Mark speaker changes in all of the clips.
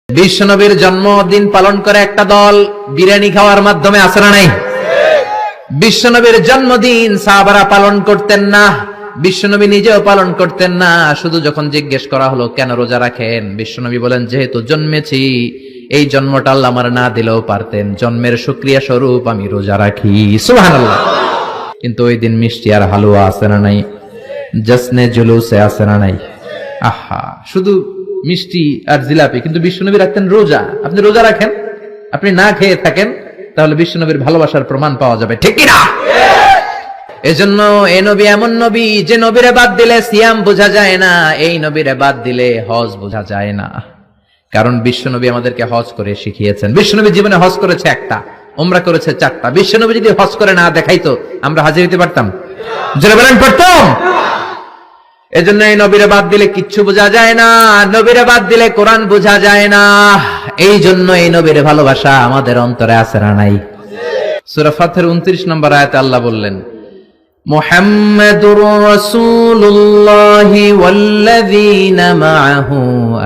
Speaker 1: বিশ্বনবীর জন্মদিন পালন করে একটা দল বিরিয়ানি খাওয়ার মাধ্যমে আছে না নাই? বিশ্বনবীর জন্মদিন সাহাবারা পালন করতেন না, বিশ্বনবী নিজেও পালন করতেন না। শুধু যখন জিজ্ঞেস করা হলো কেন রোজা রাখেন, বিশ্বনবী বলেন যেহেতু জন্মেছি, এই জন্মটা আল্লাহ আমার না দিলেও পারতেন, জন্মের শুকরিয়া স্বরূপ আমি রোজা রাখি। সুবহানাল্লাহ। কিন্তু ওই দিন মিষ্টি আর হালুয়া আছে না নাই? জশ্নে জুলুসে আছে না নাই? আহা, শুধু মিষ্টি আর জিলাপি, কিন্তু বিশ্বনবী রাখতেন রোজা। আপনি রোজা রাখেন, আপনি না খেয়ে থাকেন, তাহলে বিশ্বনবীর ভালোবাসার প্রমাণ পাওয়া যাবে, ঠিক কি না? এজন্য এই নবী এমন নবী যে নবীরে বাদ দিলে সিয়াম বোঝা যায় না, এই নবীরে বাদ দিলে হজ বোঝা যায় না। কারণ বিশ্বনবী আমাদেরকে হজ করে শিখিয়েছেন। বিশ্বনবী জীবনে হজ করেছে একটা, উমরা করেছে 4টা। বিশ্বনবী যদি হজ করে না দেখাইতো, আমরা হাজির হতে পারতাম? জোরে বলেন, পারতাম? এজন্য এই নবীরে বাদ দিলে কিচ্ছু বোঝা যায় না, নবীরে বাদ দিলে কোরআন বোঝা যায় না। এই জন্য এই নবীরে ভালোবাসা আমাদের অন্তরে আছে না নাই? সূরা ফাতিহার 29 নম্বর আয়াতে আল্লাহ বললেন, মুহাম্মাদুর রাসূলুল্লাহি ওয়াল্লাযীনা মাআহু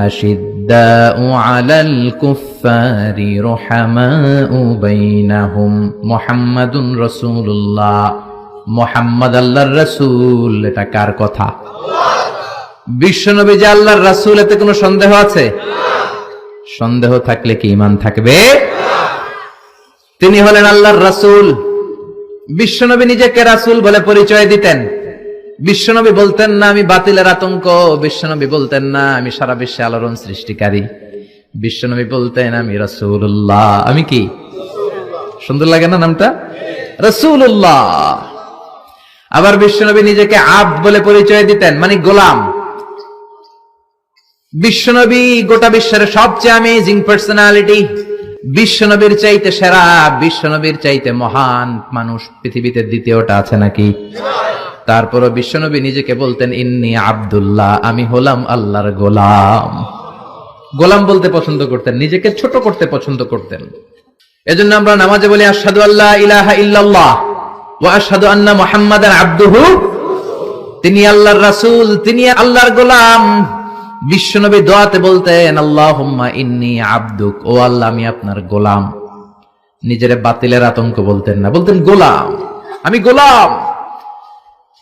Speaker 1: আশিদ্দাউ আলাল কুফফারি রুহামাউ বাইনাহুম। মুহাম্মাদুর রাসূলুল্লাহ, মুহাম্মদ আল্লাহর রাসূল। এটা কার কথা? বিশ্বনবী যে আল্লাহর রাসূল, এতে কোনো সন্দেহ আছে? সন্দেহ থাকলে কি ঈমান থাকবে? তিনি হলেন আল্লাহর রাসূল। বিশ্বনবী নিজেকে রাসূল বলে পরিচয় দিতেন। বিশ্বনবী বলতেন না আমি বাতিলের আতঙ্ক, বিশ্বনবী বলতেন না আমি সারা বিশ্বে আলোড়ন সৃষ্টিকারী, বিশ্বনবী বলতেন আমি রাসূলুল্লাহ। আমি কি? সুন্দর লাগে না নামটা? রাসূলুল্লাহ। আবার বিশ্বনবী নিজেকে আব্দ বলে পরিচয় দিতেন, মানে গোলাম। বিশ্বনবী গোটা বিশ্বের সবচেয়ে অ্যামেজিং পার্সোনালিটি। বিশ্বনবীর চাইতে সেরা, বিশ্বনবীর চাইতে মহান মানুষ পৃথিবীতে দ্বিতীয়টা আছে নাকি? তারপরও বিশ্বনবী নিজেকে বলতেন ইন্নী আব্দুল্লাহ, আমি হলাম আল্লাহর গোলাম। গোলাম বলতে পছন্দ করতেন, নিজেকে ছোট করতে পছন্দ করতেন। এজন্য আমরা নামাজে বলি আশহাদু আল্লা ইলাহা ইল্লাল্লাহ ওয়া আশহাদু আন্না মুহাম্মাদান আবদুহু। তিনি আল্লাহর রাসূল, তিনি আল্লাহর গোলাম। বিশ্বনবী দোয়াতে বলতেন আল্লাহুম্মা ইন্নী আবদুক, ও আল্লাহ আমি আপনার গোলাম। নিজের বাতিলের আতঙ্ক বলতেন না, বলতেন গোলাম, আমি গোলাম।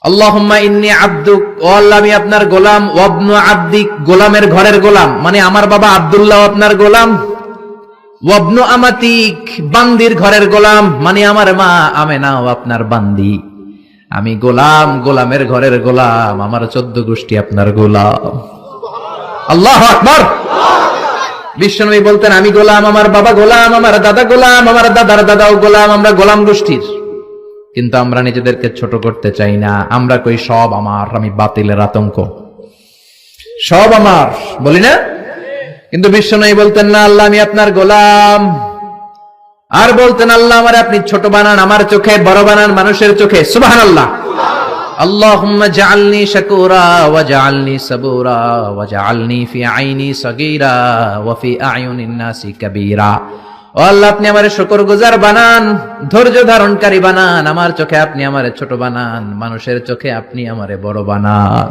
Speaker 1: আল্লাহুম্মা ইন্নী আবদুক, ও আল্লাহ আমি আপনার গোলাম। ওয়াবনু আবদিক, গোলামের ঘরের গোলাম, মানে আমার বাবা আব্দুল্লাহ আপনার গোলাম। ওয়াবনু আমাতিক, বান্দির ঘরের গোলাম, মানে আমার মা আমেনাও আপনার বান্দি। আমি গোলাম, গোলামের ঘরের গোলাম, আমার 14 গোষ্ঠী আপনার গোলাম। আল্লাহু আকবার। বিশ্বনবী বলতেন আমি গোলাম, আমার বাবা গোলাম, আমার দাদা গোলাম, আমার দাদার দাদাও গোলাম, আমরা গোলাম গোষ্ঠীর। কিন্তু আমরা নিজেদেরকে ছোট করতে চাই না, আমরা কই সব আমার, আমি বাতিলের আতঙ্ক, সব আমার বলি না? কিন্তু বিশ্বনবী বলতেন না আল্লাহ আমি আপনার গোলাম। আর বলতেন আল্লাহ আমার আপনি ছোট বানান, আমার চোখে বড় বানান, মানুষের চোখে। সুবহানাল্লাহ। আল্লাহুম্মা জাআলনি শাকুরা ওয়া জাআলনি সাবুরা ওয়া জাআলনি ফি আইনি সাগীরা ওয়া ফি আয়ুনিন নাসি কাবীরা। ও আল্লাহ আপনি আমারে শুকরগুজার বানান, ধৈর্য ধারণকারী বানান, আমার চোখে আপনি আমারে ছোট বানান, মানুষের চোখে আপনি আমারে বড় বানান।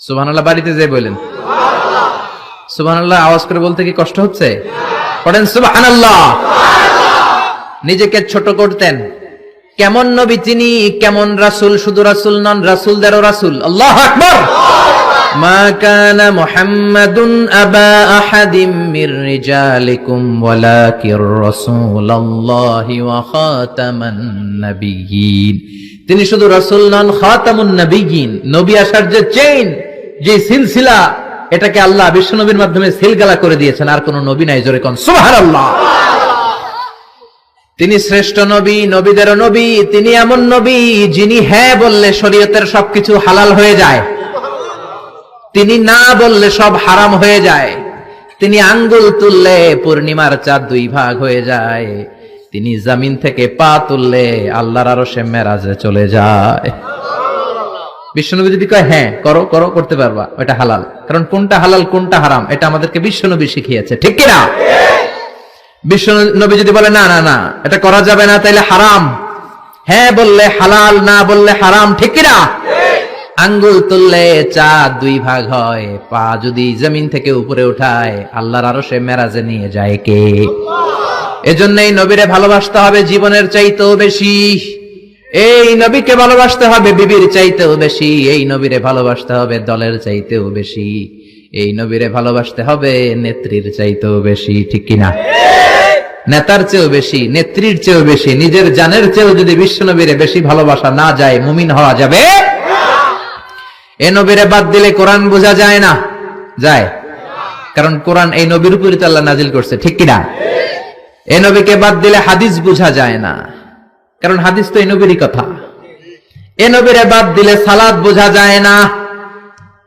Speaker 1: সুবহানাল্লাহ। বাড়িতে যে বলেন সুবহানাল্লাহ। সুবহানাল্লাহ আওয়াজ করে বলতে কি কষ্ট হচ্ছে? পড়েন সুবহানাল্লাহ। নিজেকে ছোট করতেন। কেমন নবী তিনি, কেমন রাসূল, শুধু রাসূল নন, রাসূলদেরও রাসূল। আল্লাহু আকবার। মা কানা মুহাম্মাদুন আবা আহাদিম মির রিজালিকুম ওয়ালাকির রাসূলুল্লাহি ওয়া খাতামান নাবিয়্যিন। তিনি শুধু রাসূল নন, খাতামুন নাবিয়্যিন। নবী আসার যে চেইন, যে সিলসিলা, এটাকে আল্লাহ বিশ্বনবীর মাধ্যমে সিলগালা করে দিয়েছেন। আর কোন নবী নাই, জোরে কোন সুবহানাল্লাহ। তিনি শ্রেষ্ঠ নবী, নবীদেরও নবী। তিনি এমন নবী যিনি হ্যাঁ বললে শরীয়তের সবকিছু হালাল হয়ে যায়, তিনি না বললে সব হারাম হয়ে যায়। তিনি আঙ্গুল তুললে পূর্ণিমার চাঁদ 2 ভাগ হয়ে যায়। তিনি জমিন থেকে পা তুললে আল্লাহর আরশে মেরাজে চলে যায়। বিশ্বনবী যদি কয় হ্যাঁ করো করো, করতে পারবা, এটা হালাল। কারণ কোনটা হালাল কোনটা হারাম এটা আমাদেরকে বিশ্বনবী শিখিয়েছে, ঠিক কি না? বিশ্বনবী যদি বলে না না না এটা করা যাবে না, তাইলে হারাম, হ্যাঁ বললে হালাল, না বললে হারাম, ঠিক কি না? আঙ্গুল তুললে চাঁদ 2 ভাগ হয়, পা যদি জমিন থেকে উপরে উঠায় আল্লাহর আরশে মেরাজে নিয়ে যায় কে? এজন্যই নবীরে ভালোবাসতে হবে জীবনের চাইতেও বেশি, এই নবীকে ভালোবাসতে হবে বিবির চাইতেও বেশি, এই নবীরে ভালোবাসতে হবে দলের চাইতেও বেশি, এই নবীরে ভালোবাসতে হবে নেত্রীর চাইতেও বেশি, ঠিক কিনা? নেতার চেয়েও বেশি, নেত্রীর চেয়েও বেশি, নিজের জানের চেয়েও যদি বিশ্ব নবীরে বেশি ভালোবাসা না যায় মুমিন হওয়া যাবে? এ নবীরে বাদ দিলে কোরআন বোঝা যায় না, যায়? কারণ কোরআন এই নবীর উপরই তো আল্লাহ নাজিল করছে, ঠিক কিনা? এ নবীকে বাদ দিলে হাদিস বোঝা যায় না, কারণ হাদিস তো এই নবীরই কথা। এ নবীরে বাদ দিলে সালাত বোঝা যায় না,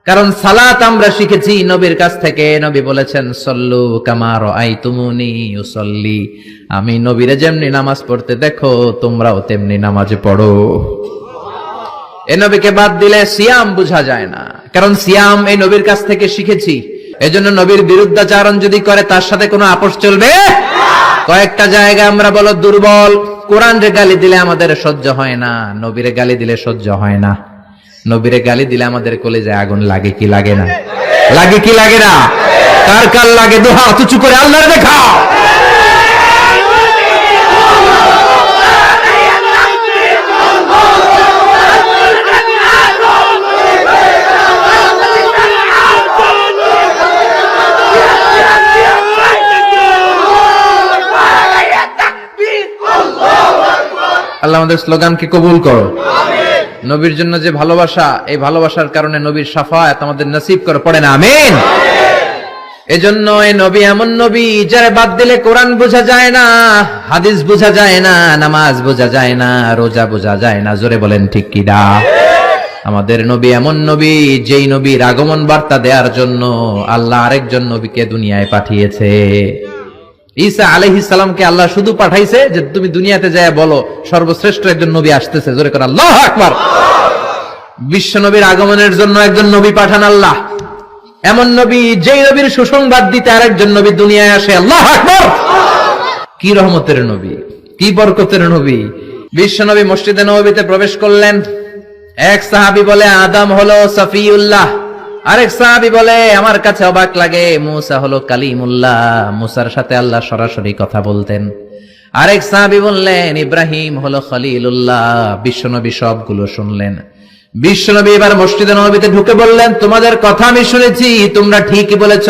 Speaker 1: কারণ সালাত আমরা শিখেছি নবীর কাছ থেকে। নবী বলেছেন সল্লু কামা রাআইতুমুনি উসাল্লি, আমি নবীরে যেমনি নামাজ পড়তে দেখো তোমরাও তেমনি নামাজ পড়ো। এ নবীকে বাদ দিলে সিয়াম বোঝা যায় না, কারণ সিয়াম এই নবীর কাছ থেকে শিখেছি। এজন্য নবীর বিরুদ্ধাচারণ যদি করে তার সাথে কোনো আপোষ চলবে? কয়েকটা জায়গায় আমরা বলো দুর্বল, কোরআন রে গালি দিলে আমাদের সহ্য হয় না, নবীরে গালি দিলে সহ্য হয় না। নবীরে গালি দিলে আমাদের কলিজায় আগুন লাগে কি লাগে না? লাগে কি লাগে না? কার কার লাগে? দুই হাত উঁচু করে আল্লাহর দেখাও। আল্লাহ আমাদের স্লোগানকে কবুল করো। নবীর জন্য যে ভালোবাসা, এই ভালোবাসার কারণে নবীর শাফায়াত আমাদের নসিব করে, পড়ে না আমিন? এজন্য এই নবী এমন নবী যারে বাদ দিলে কোরআন বোঝা যায় না, হাদিস বোঝা যায় না, নামাজ বোঝা যায় না, রোজা বোঝা যায় না। জোরে বলেন ঠিক কি না? আমাদের নবী এমন নবী যেই নবীর আগমন বার্তা দেওয়ার জন্য আল্লাহ আরেকজন নবীকে দুনিয়ায় পাঠিয়েছে। ঈসা আলাইহিস সালামকে আল্লাহ শুধু পাঠাইছে যে তুমি দুনিয়াতে যায় বলো সর্বশ্রেষ্ঠ একজন নবী আসতেছে। জোরে করে আল্লাহু আকবার। বিশ্ব নবীর আগমনের জন্য একজন নবী পাঠান আল্লাহ, এমন নবী যেই নবীর সুসংবাদ দিতে আরেকজন নবী দুনিয়ায় আসে। আল্লাহু আকবার। কি রহমতের নবী, কি বরকতের নবী। বিশ্ব নবী মসজিদে নববীতে প্রবেশ করলেন। এক সাহাবী বলে আদম হলো সফিউল্লাহ, আরেক সাহাবী বলে আমার কাছে অবাক লাগে মুসা হলো কালিমুল্লাহ, মুসার সাথে আল্লাহ সরাসরি কথা বলতেন। আরেক সাহাবী বললেন ইব্রাহিম হলো খলিলুল্লাহ। বিশ্বনবী সবগুলো শুনলেন। বিশ্বনবী এবার মসজিদে নববীতে ঢুকে বললেন তোমাদের কথা আমি শুনেছি, তোমরা ঠিকই বলেছ।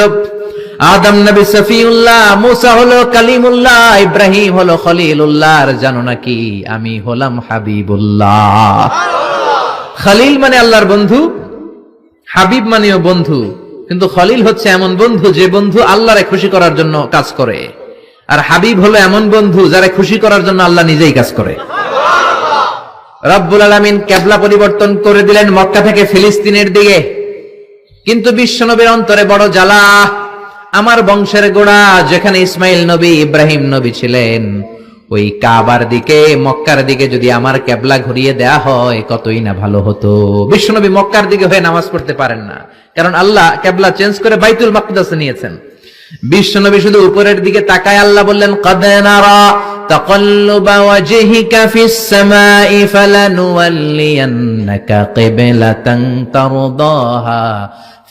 Speaker 1: আদম নবী সফিউল্লাহ, মুসা হলো কালিমুল্লাহ, ইব্রাহিম হলো খলিলুল্লাহ, আর জানো নাকি আমি হলাম হাবিবুল্লাহ। খলিল মানে আল্লাহর বন্ধু, হাবিব মানেও বন্ধু, কিন্তু খলিল হচ্ছে এমন বন্ধু যে বন্ধু আল্লাহরে খুশি করার জন্য কাজ করে, আর হাবিব হলো এমন বন্ধু যারা খুশি করার জন্য আল্লাহ নিজেই কাজ করে। রব্বুল আলামিন কিবলা পরিবর্তন করে দিলেন মক্কা থেকে ফিলিস্তিনের দিকে, কিন্তু বিশ্বনবীর অন্তরে বড় জ্বালা। আমার বংশের গোড়া যেখানে ইসমাইল নবী ইব্রাহিম নবী ছিলেন, ওই কাবার দিকে মক্কার দিকে যদি আমার কিবলা ঘুরিয়ে দেয়া হয় কতই না ভালো হতো। বিশ্বনবী মক্কার দিকে হয়ে নামাজ পড়তে পারেন না, কারণ আল্লাহ কিবলা চেঞ্জ করে বাইতুল মাকদাসে নিয়েছেন। বিশ্বনবী শুধু উপরের দিকে তাকায়, আল্লাহ বললেন ক্বাদ নারা তাকাল্লুবা ওয়াজহিকা ফিস সামাই ফালানুওয়াল্লিয়ান্নাকা কিবলাতান তারদাহা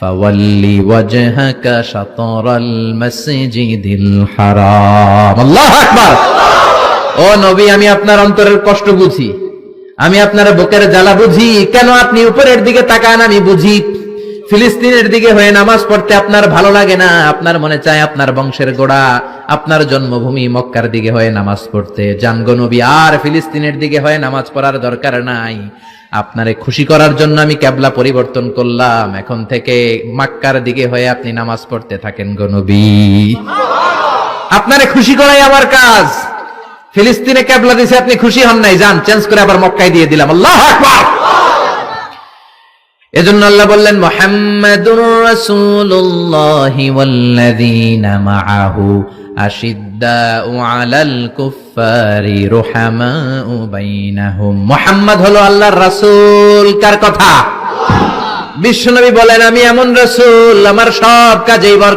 Speaker 1: ফাওয়াল্লি ওয়াজহাকা শাতরাল মাসজিদিল হারাম। আল্লাহু আকবার। ও নবী, আমি আপনার অন্তরের কষ্ট বুঝি, আমি আপনার বুকের জ্বালা বুঝি। কেন আপনি উপরের দিকে তাকান আমি বুঝি। ফিলিস্তিনের দিকে হয়ে নামাজ পড়তে আপনার ভালো লাগে না, আপনার মনে চায় আপনার বংশের গোড়া, আপনার জন্মভূমি মক্কার দিকে হয়ে নামাজ পড়তে। জানগো নবী, আর ফিলিস্তিনের দিকে হয়ে নামাজ পড়ার দরকার নাই। আপনারে খুশি করার জন্য আমি কিবলা পরিবর্তন করলাম, এখন থেকে মক্কার দিকে হয়ে আপনি নামাজ পড়তে থাকেন গো নবী। আপনারে খুশি করাই আমার কাজ। ফিলিস্তিনে কিবলা দিয়েছে, আপনি খুশি হন নাই, যান চেঞ্জ করে আবার মক্কায় দিয়ে দিলাম। আল্লাহু আকবার। এজন্য আল্লাহ বললেন মুহাম্মাদুর রাসূলুল্লাহি ওয়াল্লাযীনা মাআহু আশিদ্দাউ আলাল কুফফারি রুহামাউ বাইনাহুম। মুহাম্মদ হলো আল্লাহর রাসূল। কার কথা? বিশ্বনবী বলেন আমি এমন রাসূল, আমার সব কাজেই